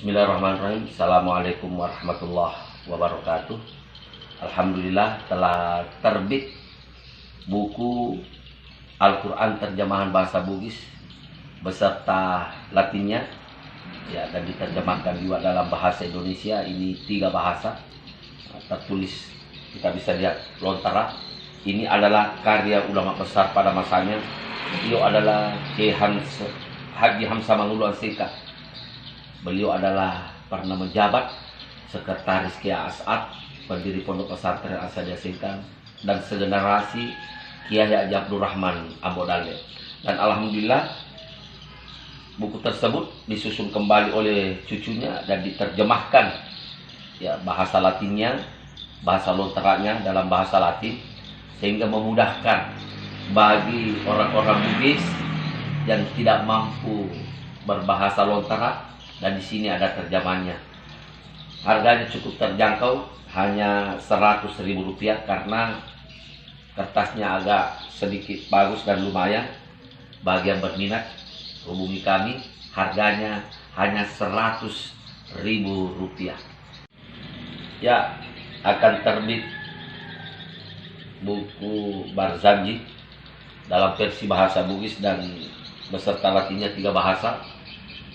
Bismillahirrahmanirrahim. Assalamualaikum warahmatullahi wabarakatuh. Alhamdulillah telah terbit buku Al-Quran terjemahan bahasa Bugis beserta Latinnya ya, dan diterjemahkan juga dalam bahasa Indonesia. Ini 3 bahasa tertulis, kita bisa lihat lontara. Ini adalah karya ulama besar pada masanya. Beliau adalah Haji Hamzah Mangulu Ansika. Beliau adalah pernah menjabat sekretaris Kiai As'ad, pendiri Pondok Pesantren Asadia Singkang, dan segenerasi Kiai Haji Abdul Rahman Ambodale. Dan alhamdulillah buku tersebut disusun kembali oleh cucunya dan diterjemahkan ya, bahasa Latinnya, bahasa lontaranya dalam bahasa Latin, sehingga memudahkan bagi orang-orang Bugis yang tidak mampu berbahasa lontara. Dan di sini ada terjemahannya. Harganya cukup terjangkau, hanya Rp100.000 karena kertasnya agak sedikit bagus dan lumayan. Bagi yang berminat, hubungi kami. Harganya hanya Rp100.000. Ya, akan terbit buku Barzanji dalam versi bahasa Bugis dan beserta Latinnya 3 bahasa.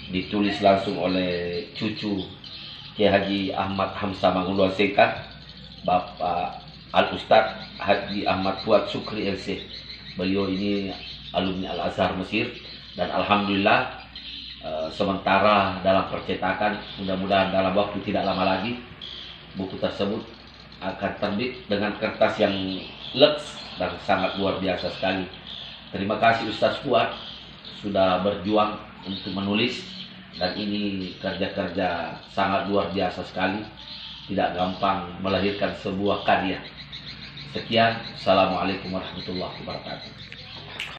Ditulis langsung oleh cucu Kiai Haji Ahmad Hamzah Mangulu Ansika, Bapak Al-Ustadz Haji Ahmad Fuad Sukri LC. Beliau ini alumni Al-Azhar Mesir. Dan alhamdulillah sementara dalam percetakan, mudah-mudahan dalam waktu tidak lama lagi buku tersebut akan terbit dengan kertas yang leks dan sangat luar biasa sekali. Terima kasih Ustaz Fuad sudah berjuang untuk menulis. Dan ini kerja-kerja sangat luar biasa sekali. Tidak gampang melahirkan sebuah karya. Sekian. Assalamualaikum warahmatullahi wabarakatuh.